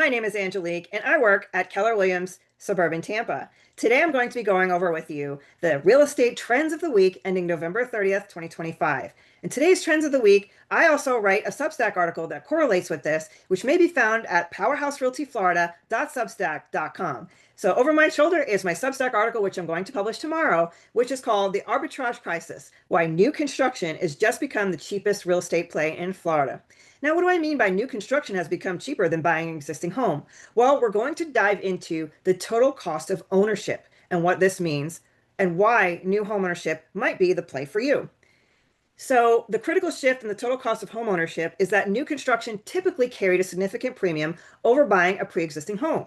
My name is Angelique, and I work at Keller Williams Suburban Tampa. Today, I'm going to be going over with you the real estate trends of the week ending November 30th, 2025. In today's trends of the week, I also write a Substack article that correlates with this, which may be found at powerhouserealtyflorida.substack.com. So over my shoulder is my Substack article, which I'm going to publish tomorrow, which is called The Arbitrage Crisis: Why New Construction is Just Become the Cheapest Real Estate Play in Florida. Now, what do I mean by new construction has become cheaper than buying an existing home? Well, we're going to dive into the total cost of ownership and what this means and why new home ownership might be the play for you. So the critical shift in the total cost of home ownership is that new construction typically carried a significant premium over buying a pre-existing home.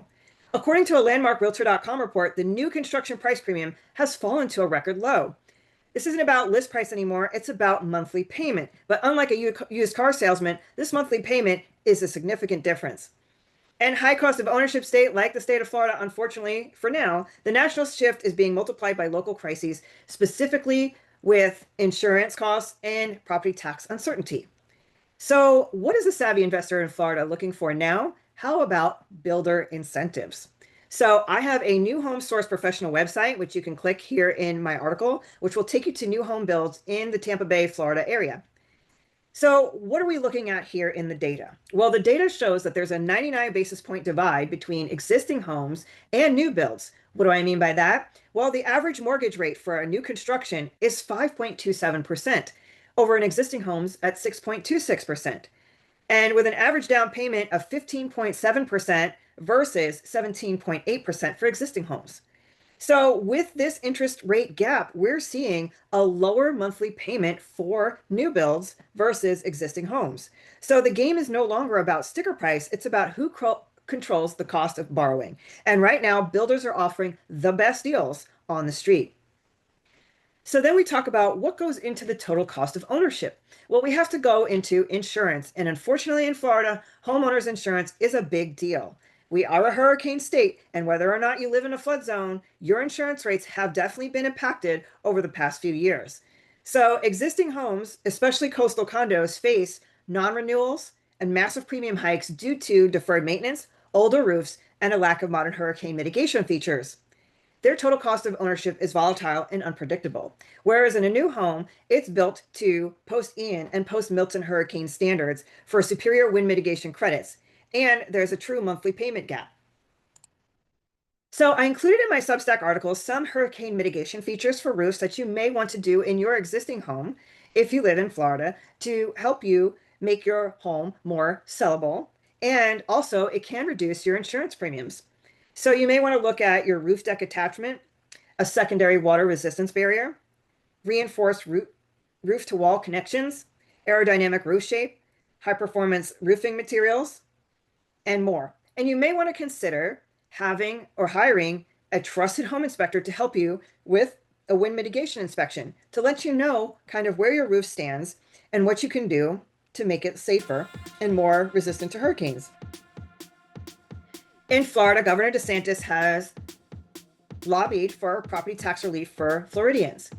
According to a landmarkrealtor.com report, the new construction price premium has fallen to a record low. This isn't about list price anymore, it's about monthly payment. But unlike a used car salesman, this monthly payment is a significant difference. And high cost of ownership state like the state of Florida, unfortunately, for now, the national shift is being multiplied by local crises, specifically with insurance costs and property tax uncertainty. So what is a savvy investor in Florida looking for now? How about builder incentives? So I have a new home source professional website, which you can click here in my article, which will take you to new home builds in the Tampa Bay, Florida area. So what are we looking at here in the data? Well, the data shows that there's a 99 basis point divide between existing homes and new builds. What do I mean by that? Well, the average mortgage rate for a new construction is 5.27% over an existing homes at 6.26%. And with an average down payment of 15.7% versus 17.8% for existing homes. So with this interest rate gap, we're seeing a lower monthly payment for new builds versus existing homes. So the game is no longer about sticker price, it's about who controls the cost of borrowing. And right now, builders are offering the best deals on the street. So then we talk about what goes into the total cost of ownership. Well, we have to go into insurance. And unfortunately in Florida, homeowners insurance is a big deal. We are a hurricane state, and whether or not you live in a flood zone, your insurance rates have definitely been impacted over the past few years. So existing homes, especially coastal condos, face non-renewals and massive premium hikes due to deferred maintenance, older roofs, and a lack of modern hurricane mitigation features. Their total cost of ownership is volatile and unpredictable. Whereas in a new home, it's built to post-Ian and post-Milton hurricane standards for superior wind mitigation credits. And there's a true monthly payment gap. So I included in my Substack article some hurricane mitigation features for roofs that you may want to do in your existing home if you live in Florida to help you make your home more sellable. And also it can reduce your insurance premiums. So you may want to look at your roof deck attachment, a secondary water resistance barrier, reinforced roof to wall connections, aerodynamic roof shape, high performance roofing materials, and more. And you may want to consider having or hiring a trusted home inspector to help you with a wind mitigation inspection to let you know kind of where your roof stands and what you can do to make it safer and more resistant to hurricanes. In Florida, Governor DeSantis has lobbied for property tax relief for Floridians.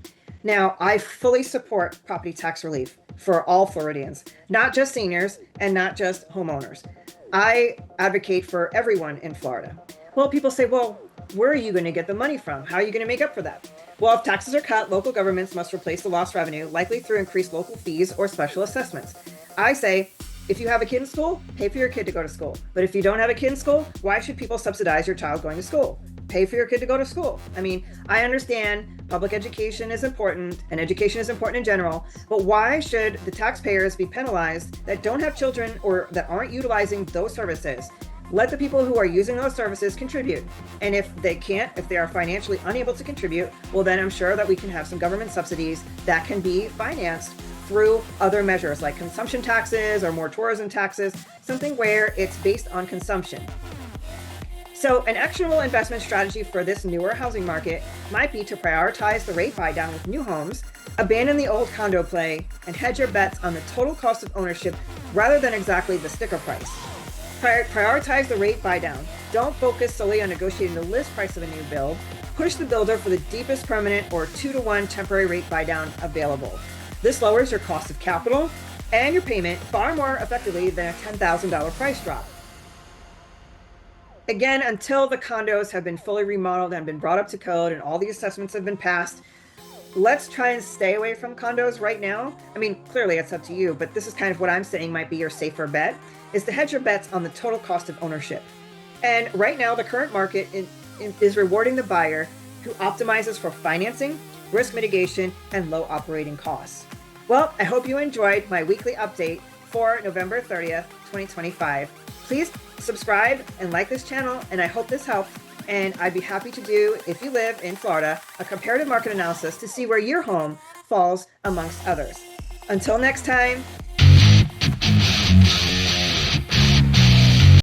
Now, I fully support property tax relief for all Floridians, not just seniors and not just homeowners. I advocate for everyone in Florida. Well, people say, well, where are you going to get the money from? How are you going to make up for that? Well, if taxes are cut, local governments must replace the lost revenue, likely through increased local fees or special assessments. I say, if you have a kid in school, pay for your kid to go to school. But if you don't have a kid in school, why should people subsidize your child going to school? Pay for your kid to go to school. I mean, I understand public education is important and education is important in general, but why should the taxpayers be penalized that don't have children or that aren't utilizing those services? Let the people who are using those services contribute. And if they can't, if they are financially unable to contribute, well, then I'm sure that we can have some government subsidies that can be financed through other measures like consumption taxes or more tourism taxes, something where it's based on consumption. So an actionable investment strategy for this newer housing market might be to prioritize the rate buy down with new homes, abandon the old condo play, and hedge your bets on the total cost of ownership rather than exactly the sticker price. Prioritize the rate buy down. Don't focus solely on negotiating the list price of a new build. Push the builder for the deepest permanent or 2-to-1 temporary rate buy down available. This lowers your cost of capital and your payment far more effectively than a $10,000 price drop. Again, until the condos have been fully remodeled and been brought up to code and all the assessments have been passed, let's try and stay away from condos right now. I mean, clearly it's up to you, but this is kind of what I'm saying might be your safer bet, is to hedge your bets on the total cost of ownership. And right now, the current market is rewarding the buyer who optimizes for financing, risk mitigation, and low operating costs. Well, I hope you enjoyed my weekly update for November 30th, 2025. Please subscribe and like this channel, and I hope this helped. And I'd be happy to do, if you live in Florida, a comparative market analysis to see where your home falls amongst others. Until next time,